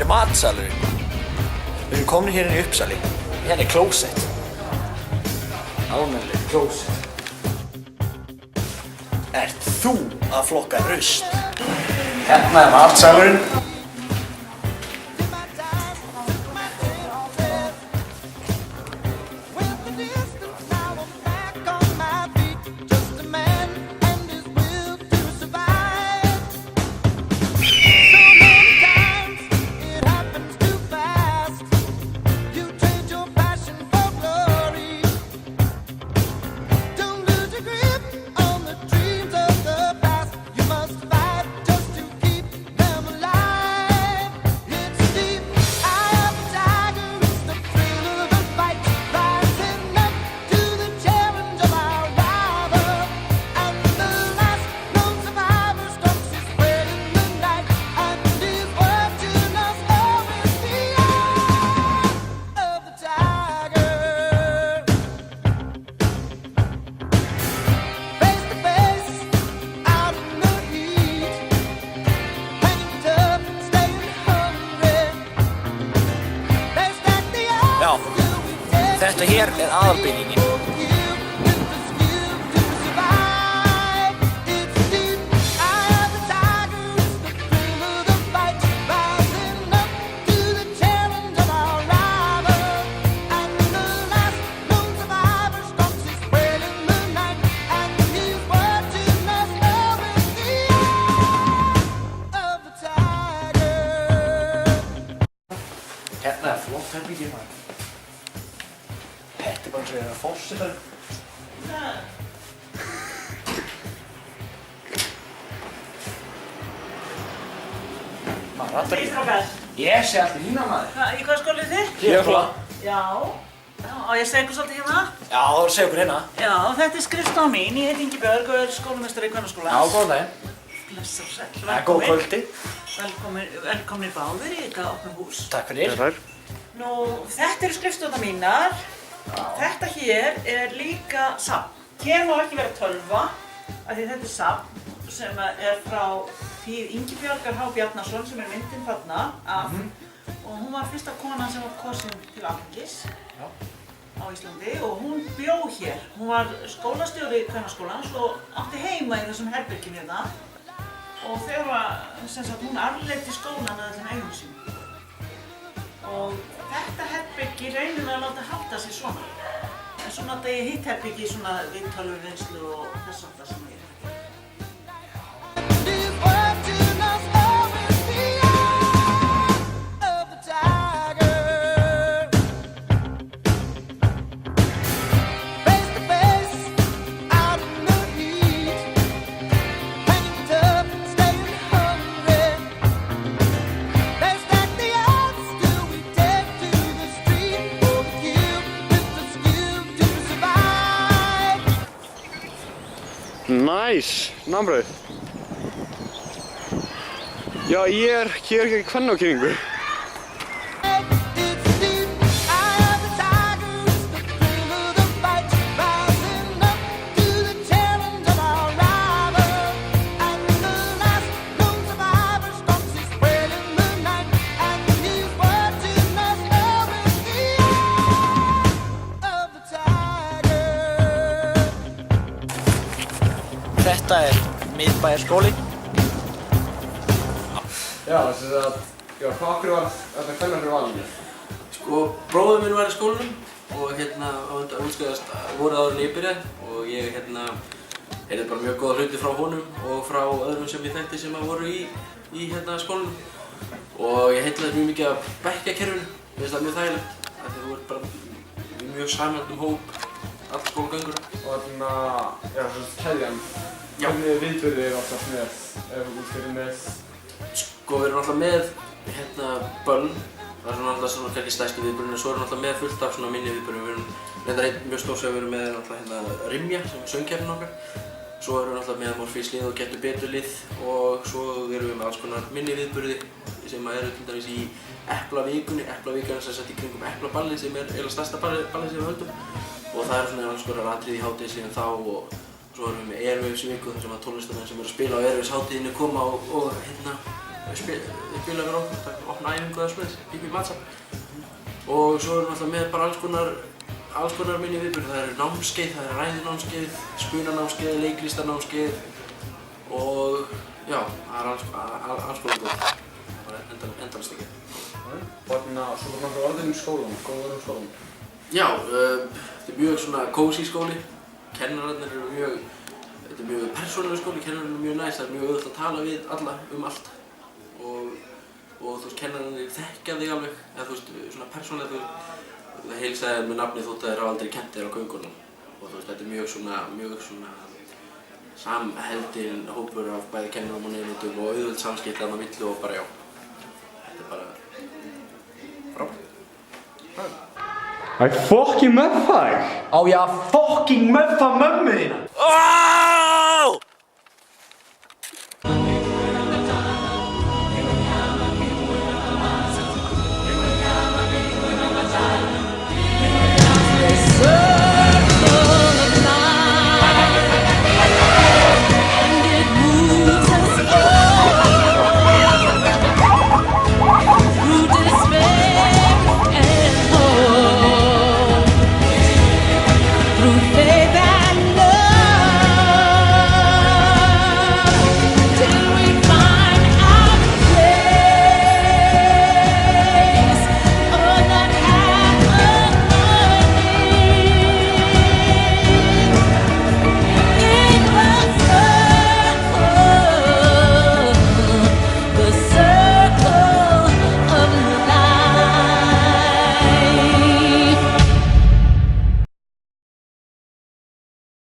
matsalurinn. Við erum komin hérna í Uppsali. Hérna er klósett. Almennileg klósett. Ert þú að flokka rusl? Hérna er matsalurinn. Þetta hér er aðalbyggingin. Hérna er flott herbergi maður. Þetta er bara eins og ég er að fórseta. Maður rattar ekki. Ég sé alltaf hína maður. Í hvað skóla er þið? Hljóðskóla. Já. Á ég að segja ykkur svolítið hérna? Já, þú voru að segja okkur hérna. Já, þetta er skrifstofa mín. Ég heiti Ingibjörg og er skólameistari í Kvennaskóla. Já, góðan daginn. Bless og sæll. Það er góð kvöldi. Velkomnir báðir í þetta opna hús. Takk fyrir. Nú, þetta eru skrifstofuna mínar. Þetta hér er líka safn. Hér má ekki vera tölva, af því þetta er safn sem er frá tíð Ingibjörgar H. Bjarnason sem er myndin þarna af. Og hún var fyrsta konan sem var kosin til Alþingis á Íslandi og hún bjó hér. Hún var skólastjóri Kvennaskólans og átti heima í þessum herbergjum hérna. Og þegar hún arfleiddi skólann að öllum eigum sínum. Og þetta herbergi reynir við að láta halda sig svona. En svo nota ég hitt herbergi svona við tölvuvinnslu og þess aftar sem ég er. Nice, námbrauð. Já, ég er hér í kvennakynningu. Þetta er miðbæjarskóli. Já, þess að, hvað okkur var þetta kvennafri valinu? Sko, bróður minn var í skólanum og hann útskriðast voru áður en ég byrjaði og ég heyrði bara mjög góða hluti frá honum og frá öðrum sem ég þekkti sem voru í skólanum. Og ég heillaði mjög mikið af bekkjakerfinu, mér finnst það mjög þægilegt af því þú ert bara í mjög samhældum hóp, all skólagöngur. Og keðjan, hvernig viðburðir eru oftast með, ef þú fyrir með? Sko, við erum alltaf með böll, það er alltaf svona kannski stærstu viðburðin, en svo erum við alltaf með fullt af svona minni viðburðum. Við erum reyndar einn mjög stór sem við erum með alltaf Rimja, sem er söngkeppnin okkar. Svo erum við alltaf með Morfís-lið og Getur betur-lið og svo erum við með alls konar minni viðburði sem eru til dæmis í Eplavíkunni. Eplavíkan er sem sagt í kringum Eplaballið sem er eiginlega stærsta ballið sem við höldum. Og það eru svona alls konar atriði í hátíðisíðan þá og svo erum við með Airwaves-viku þar sem að tónlistamenn sem eru að spila á Airwaves-hátíðinni koma og spila fyrir okkur, opna æfingu eða svoleiðis, upp í mattsal. Og svo erum við alltaf með bara alls konar minni viðburðir. Það eru námskeið, það eru ræðunámskeið, spunanámskeið, leiklistanámskeið og já, það er alls konar góð. Það er endalist ekki. Og svo kom náttúrulega orðin skólan, góður skólan. Já, þetta er mjög svona kósí skóli. Kennararnir eru þetta er mjög persónulegur skóli, kennararnir eru mjög næs, það er mjög auðvitað að tala við alla allt. Og þú veist, kennararnir þekkja þig alveg, eða þú veist, svona persónulega það heilsaði þér með nafni þótt að þeir hafa aldrei kennt þér á göngunum. Og þú veist, þetta er mjög svona samheldinn hópur af bæði kennarum og nemendum og auðvöld samskipti þarna á milli og bara já. Þetta er bara frábært. Æ, fucking möffa þig! Á ég að fucking möffa mömmu þína?